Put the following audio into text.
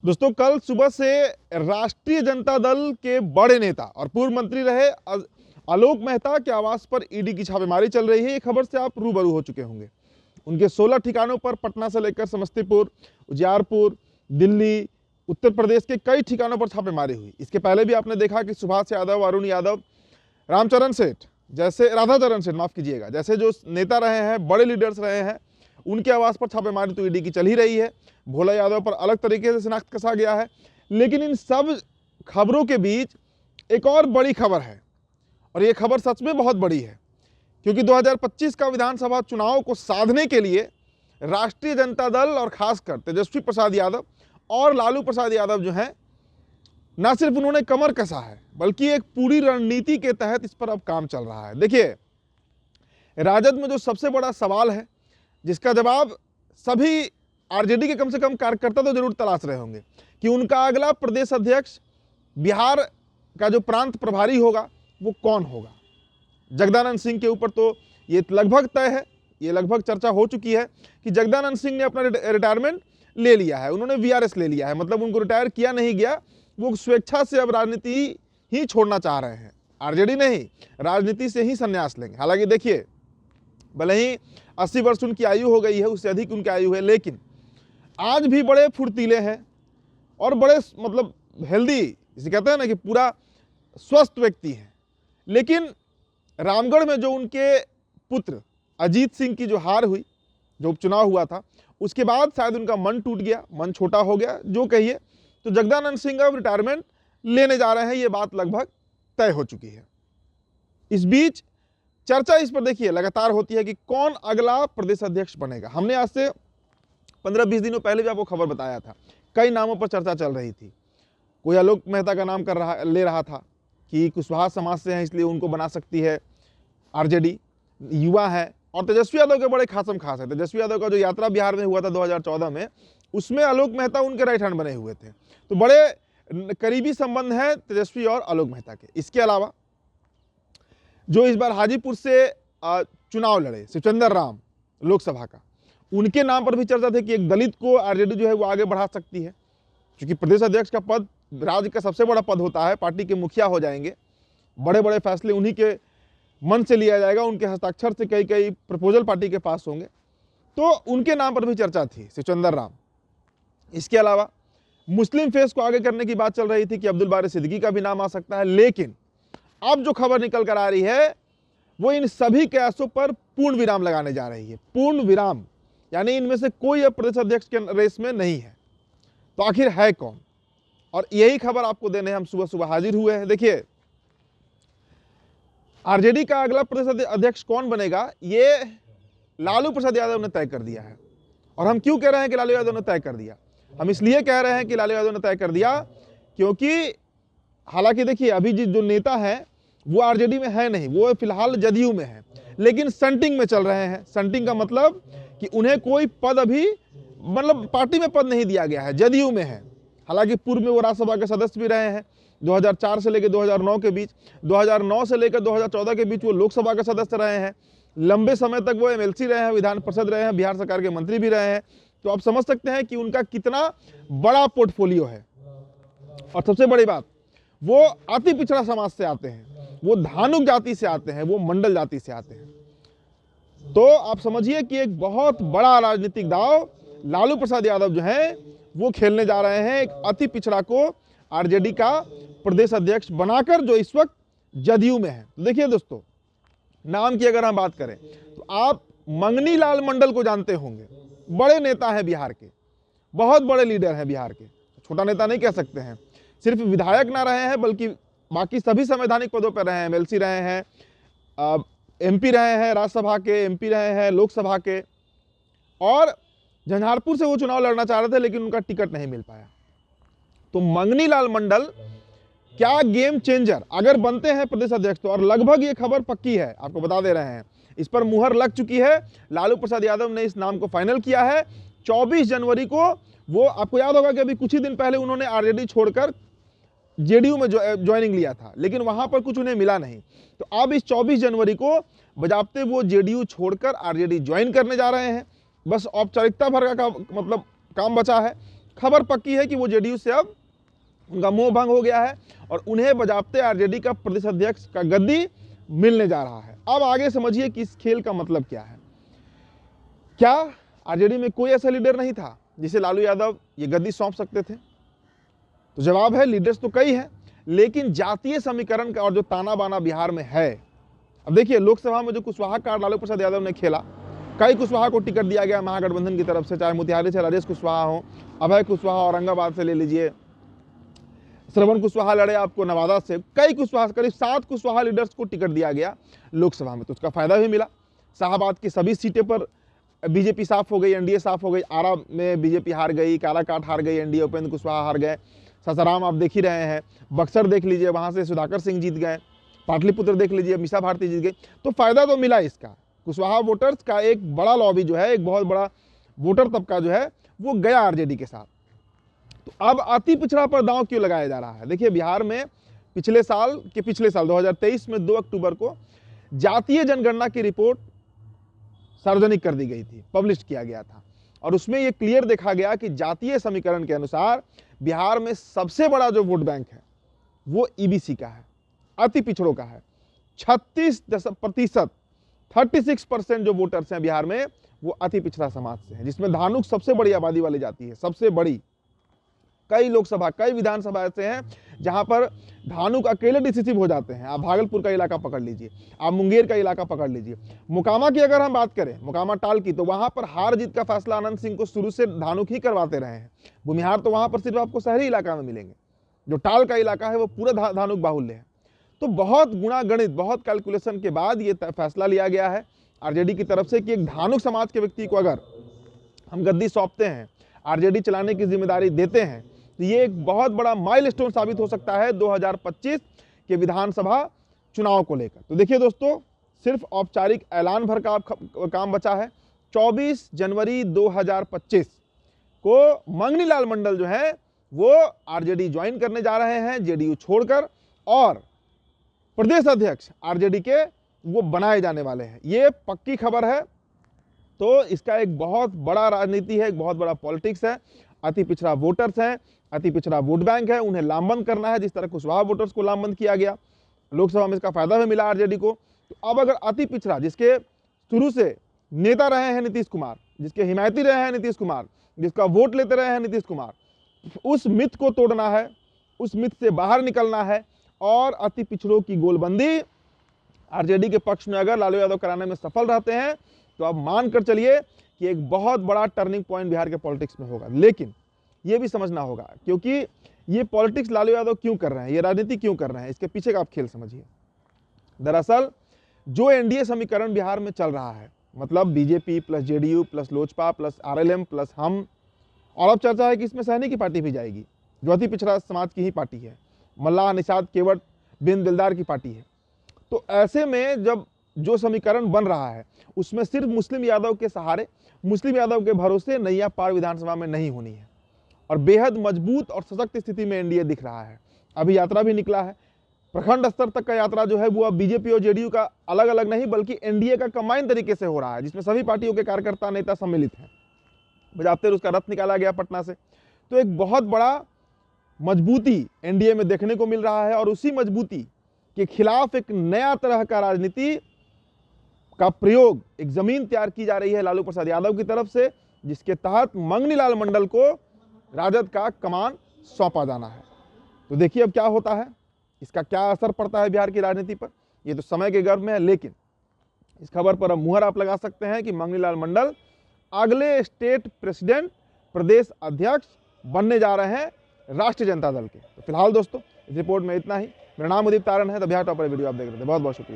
दोस्तों, कल सुबह से राष्ट्रीय जनता दल के बड़े नेता और पूर्व मंत्री रहे आलोक मेहता के आवास पर ईडी की छापेमारी चल रही है। ये खबर से आप रूबरू हो चुके होंगे। उनके 16 ठिकानों पर पटना से लेकर समस्तीपुर, उजियारपुर, दिल्ली, उत्तर प्रदेश के कई ठिकानों पर छापेमारी हुई। इसके पहले भी आपने देखा कि सुभाष यादव, अरुण यादव, रामचरण सेठ जैसे, राधाचरण सेठ माफ कीजिएगा, जैसे जो नेता रहे हैं, बड़े लीडर्स रहे हैं, उनके आवास पर छापेमारी तो ईडी की चल ही रही है। भोला यादव पर अलग तरीके से शिनाख्त कसा गया है। लेकिन इन सब खबरों के बीच एक और बड़ी खबर है, और ये खबर सच में बहुत बड़ी है, क्योंकि 2025 का विधानसभा चुनाव को साधने के लिए राष्ट्रीय जनता दल और खासकर तेजस्वी प्रसाद यादव और लालू प्रसाद यादव जो हैं, न सिर्फ उन्होंने कमर कसा है, बल्कि एक पूरी रणनीति के तहत इस पर अब काम चल रहा है। देखिए, राजद में जो सबसे बड़ा सवाल है, जिसका जवाब सभी आरजेडी के कम से कम कार्यकर्ता तो जरूर तलाश रहे होंगे, कि उनका अगला प्रदेश अध्यक्ष, बिहार का जो प्रांत प्रभारी होगा, वो कौन होगा। जगदानंद सिंह के ऊपर तो ये लगभग तय है, ये लगभग चर्चा हो चुकी है कि जगदानंद सिंह ने अपना रिटायरमेंट ले लिया है, उन्होंने वीआरएस ले लिया है, मतलब उनको रिटायर किया नहीं गया, वो स्वेच्छा से अब राजनीति ही छोड़ना चाह रहे हैं। आरजेडी नहीं, राजनीति से ही संन्यास लेंगे। हालांकि देखिए, भले ही 80 वर्ष उनकी आयु हो गई है, उससे अधिक उनकी आयु है, लेकिन आज भी बड़े फुर्तीले हैं और बड़े मतलब हेल्दी, जिसे कहते हैं ना कि पूरा स्वस्थ व्यक्ति हैं। लेकिन रामगढ़ में जो उनके पुत्र अजीत सिंह की जो हार हुई, जो उपचुनाव हुआ था, उसके बाद शायद उनका मन टूट गया, मन छोटा हो गया, जो कहिए, तो जगदानंद सिंह अब रिटायरमेंट लेने जा रहे हैं। ये बात लगभग तय हो चुकी है। इस बीच चर्चा इस पर देखिए लगातार होती है कि कौन अगला प्रदेश अध्यक्ष बनेगा। हमने आज से 15-20 दिनों पहले भी आपको खबर बताया था, कई नामों पर चर्चा चल रही थी। कोई आलोक मेहता का नाम ले रहा था कि कुशवाहा समाज से हैं, इसलिए उनको बना सकती है आरजेडी, युवा है, और तेजस्वी यादव के बड़े खासम खास है। तेजस्वी यादव का जो यात्रा बिहार में हुआ था 2014 में, उसमें आलोक मेहता उनके राइट हैंड बने हुए थे, तो बड़े करीबी संबंध है तेजस्वी और आलोक मेहता के। इसके अलावा जो इस बार हाजीपुर से चुनाव लड़े शिवचंद्र राम लोकसभा का, उनके नाम पर भी चर्चा थी कि एक दलित को आरजेडी जो है वो आगे बढ़ा सकती है, क्योंकि प्रदेश अध्यक्ष का पद राज्य का सबसे बड़ा पद होता है, पार्टी के मुखिया हो जाएंगे, बड़े बड़े फैसले उन्हीं के मन से लिया जाएगा, उनके हस्ताक्षर से कई कई प्रपोजल पार्टी के पास होंगे, तो उनके नाम पर भी चर्चा थी, शिवचंद्र राम। इसके अलावा मुस्लिम फेस को आगे करने की बात चल रही थी कि अब्दुल बारी सिद्दीकी का भी नाम आ सकता है। लेकिन अब जो खबर निकल कर आ रही है, वो इन सभी कयासों पर पूर्ण विराम लगाने जा रही है। पूर्ण विराम यानी इनमें से कोई अब प्रदेश अध्यक्ष के रेस में नहीं है। तो आखिर है कौन, और यही खबर आपको देने हम सुबह सुबह हाजिर हुए हैं। देखिए, आरजेडी का अगला प्रदेश अध्यक्ष कौन बनेगा, ये लालू प्रसाद यादव ने तय कर दिया है। और हम क्यों कह रहे हैं कि लालू यादव ने तय कर दिया, हम इसलिए कह रहे हैं कि लालू यादव ने तय कर दिया, क्योंकि हालांकि देखिए, अभी जो नेता है वो आरजेडी में है नहीं, वो फिलहाल जदयू में है, लेकिन संटिंग में चल रहे हैं। संटिंग का मतलब कि उन्हें कोई पद अभी, मतलब पार्टी में पद नहीं दिया गया है, जदयू में है। हालांकि पूर्व में वो राज्यसभा के सदस्य भी रहे हैं, 2004 से लेकर 2009 के बीच, 2009 से लेकर 2014 के बीच वो लोकसभा के सदस्य रहे हैं, लंबे समय तक वो एमएलसी रहे हैं, विधान परिषद रहे हैं, बिहार सरकार के मंत्री भी रहे हैं। तो आप समझ सकते हैं कि उनका कितना बड़ा पोर्टफोलियो है। और सबसे बड़ी बात, वो अति पिछड़ा समाज से आते हैं, वो धानुक जाति से आते हैं, वो मंडल जाति से आते हैं। तो आप समझिए कि एक बहुत बड़ा राजनीतिक दाव लालू प्रसाद यादव जो हैं वो खेलने जा रहे हैं, एक अति पिछड़ा को आरजेडी का प्रदेश अध्यक्ष बनाकर, जो इस वक्त जदयू में है। तो देखिए दोस्तों, नाम की अगर हम बात करें तो आप मंगनी लाल मंडल को जानते होंगे, बड़े नेता हैं बिहार के, बहुत बड़े लीडर हैं बिहार के, छोटा नेता नहीं कह सकते हैं। सिर्फ विधायक ना रहे हैं, बल्कि बाकी सभी संवैधानिक पदों पर रहे हैं, एमएलसी रहे हैं, एमपी रहे हैं, राज्यसभा के एमपी रहे हैं, लोकसभा के, और झंझारपुर से वो चुनाव लड़ना चाह रहे थे, लेकिन उनका टिकट नहीं मिल पाया। तो मंगनी लाल मंडल क्या गेम चेंजर अगर बनते हैं प्रदेश अध्यक्ष, तो और लगभग ये खबर पक्की है, आपको बता दे रहे हैं, इस पर मुहर लग चुकी है। लालू प्रसाद यादव ने इस नाम को फाइनल किया है। 24 जनवरी को वो, आपको याद होगा कि अभी कुछ ही दिन पहले उन्होंने आरजेडी छोड़कर जेडीयू में ज्वाइनिंग लिया था, लेकिन वहां पर कुछ उन्हें मिला नहीं। तो अब इस 24 जनवरी को बजाबते वो जेडीयू छोड़कर आरजेडी ज्वाइन करने जा रहे हैं। बस औपचारिकता भर का मतलब काम बचा है। खबर पक्की है कि वो जेडीयू से अब उनका मोह भंग हो गया है और उन्हें बजाबते आरजेडी का प्रदेश अध्यक्ष का गद्दी मिलने जा रहा है। अब आगे समझिए कि इस खेल का मतलब क्या है। क्या आरजेडी में कोई ऐसा लीडर नहीं था जिसे लालू यादव ये गद्दी सौंप सकते थे? तो जवाब है, लीडर्स तो कई हैं, लेकिन जातीय समीकरण का और जो ताना बाना बिहार में है। अब देखिए, लोकसभा में जो कुशवाहा कार्ड लालू प्रसाद यादव ने खेला, कई कुशवाहा को टिकट दिया गया महागठबंधन की तरफ से, चाहे मोतिहारी से राजेश कुशवाहा हो, अभय कुशवाहा औरंगाबाद से ले लीजिए, श्रवण कुशवाहा लड़े आपको नवादा से, कई कुशवाहा, करीब 7 कुशवाहा लीडर्स को टिकट दिया गया लोकसभा में, तो उसका फायदा भी मिला। शाहबाद की सभी सीटें पर बीजेपी साफ हो गई, एनडीए साफ हो गई। आरा में बीजेपी हार गई, काराकाट हार गई एनडीए, उपेंद्र कुशवाहा हार गए। सासाराम आप देख ही रहे हैं, बक्सर देख लीजिए, वहां से सुधाकर सिंह जीत गए, पाटलिपुत्र देख लीजिए, मीसा भारती जीत गई। तो फायदा तो मिला इसका, कुशवाहा वोटर्स का एक बड़ा लॉबी जो है, एक बहुत बड़ा वोटर तबका जो है वो गया आरजेडी के साथ। तो अब अति पिछड़ा पर दांव क्यों लगाया जा रहा है? देखिए, बिहार में पिछले साल 2023 में 2 अक्टूबर को जातीय जनगणना की रिपोर्ट सार्वजनिक कर दी गई थी, पब्लिश किया गया था, और उसमें यह क्लियर देखा गया कि जातीय समीकरण के अनुसार बिहार में सबसे बड़ा जो वोट बैंक है वो ईबीसी का है, अति पिछड़ों का है। 36% 36% जो वोटर्स हैं बिहार में वो अति पिछड़ा समाज से हैं, जिसमें धानुक सबसे बड़ी आबादी वाली जाति है, सबसे बड़ी। कई लोकसभा, कई विधानसभा ऐसे हैं जहां पर धानुक अकेले डिसिसिव हो जाते हैं। आप भागलपुर का इलाका पकड़ लीजिए, आप मुंगेर का इलाका पकड़ लीजिए, मोकामा की अगर हम बात करें, मोकामा टाल की, तो वहां पर हार जीत का फैसला आनंद सिंह को शुरू से धानुक ही करवाते रहे हैं। भूमिहार तो वहां पर सिर्फ आपको शहरी इलाका में मिलेंगे, जो टाल का इलाका है वो पूरा धानुक बाहुल्य है। तो बहुत गुणा गणित, बहुत कैलकुलेशन के बाद ये फैसला लिया गया है आरजेडी की तरफ से कि एक धानुक समाज के व्यक्ति को अगर हम गद्दी सौंपते हैं, आरजेडी चलाने की जिम्मेदारी देते हैं, तो ये एक बहुत बड़ा माइलस्टोन साबित हो सकता है 2025 के विधानसभा चुनाव को लेकर। तो देखिए दोस्तों, सिर्फ औपचारिक ऐलान भर का काम बचा है। 24 जनवरी 2025 को मंगनीलाल मंडल जो है वो आरजेडी ज्वाइन करने जा रहे हैं, जेडीयू छोड़कर, और प्रदेश अध्यक्ष आरजेडी के वो बनाए जाने वाले हैं। ये पक्की खबर है। तो इसका एक बहुत बड़ा राजनीति है, एक बहुत बड़ा पॉलिटिक्स है। अति पिछड़ा वोटर्स हैं, अति पिछड़ा वोट बैंक है, उन्हें लामबंद करना है, जिस तरह कुशवाहा वोटर्स को लामबंद किया गया। लोकसभा में इसका फायदा भी मिला आरजेडी को। तो अब अगर अति पिछड़ा, जिसके शुरू से नेता रहे हैं नीतीश कुमार, जिसके हिमायती रहे हैं नीतीश कुमार, जिसका वोट लेते रहे हैं नीतीश कुमार, उस मिथ को तोड़ना है, उस मिथ से बाहर निकलना है, और अति पिछड़ों की गोलबंदी आरजेडी के पक्ष में अगर लालू यादव कराने में सफल रहते हैं, तो अब मान कर चलिए कि एक बहुत बड़ा टर्निंग पॉइंट बिहार के पॉलिटिक्स में होगा। लेकिन ये भी समझना होगा, क्योंकि ये पॉलिटिक्स लालू यादव क्यों कर रहे हैं, ये राजनीति क्यों कर रहे हैं, इसके पीछे का आप खेल समझिए। दरअसल जो एनडीए समीकरण बिहार में चल रहा है, मतलब BJP plus JDU plus Lojpa plus RLM plus HAM, और अब चर्चा है कि इसमें सहनी की पार्टी भी जाएगी, जो अति पिछड़ा समाज की ही पार्टी है, मल्लाह निषाद केवट बिन दिलदार की पार्टी है। तो ऐसे में जब जो समीकरण बन रहा है उसमें सिर्फ मुस्लिम यादव के सहारे, मुस्लिम यादव के भरोसे नैया पार विधानसभा में नहीं होनी है, और बेहद मजबूत और सशक्त स्थिति में एनडीए दिख रहा है। अभी यात्रा भी निकला है, प्रखंड स्तर तक का यात्रा जो है वो अब बीजेपी और जेडीयू का अलग अलग नहीं बल्कि एनडीए का कंबाइन तरीके से हो रहा है, जिसमें सभी पार्टियों के कार्यकर्ता नेता सम्मिलित हैं। बजाते उसका रथ निकाला गया पटना से। तो एक बहुत बड़ा मजबूती एनडीए में देखने को मिल रहा है, और उसी मजबूती के खिलाफ एक नया तरह का राजनीति का प्रयोग, एक जमीन तैयार की जा रही है लालू प्रसाद यादव की तरफ से, जिसके तहत मंगनीलाल मंडल को राजद का कमान सौंपा जाना है। तो देखिए अब क्या होता है, इसका क्या असर पड़ता है बिहार की राजनीति पर, ये तो समय के गर्भ में है। लेकिन इस खबर पर अब मुहर आप लगा सकते हैं कि मंगनीलाल मंडल अगले स्टेट प्रेसिडेंट, प्रदेश अध्यक्ष बनने जा रहे हैं राष्ट्रीय जनता दल के। तो फिलहाल दोस्तों इस रिपोर्ट में इतना ही। मेरा नाम उदित तारण है, द बिहार टॉपर वीडियो आप देख रहे थे। बहुत बहुत शुक्रिया।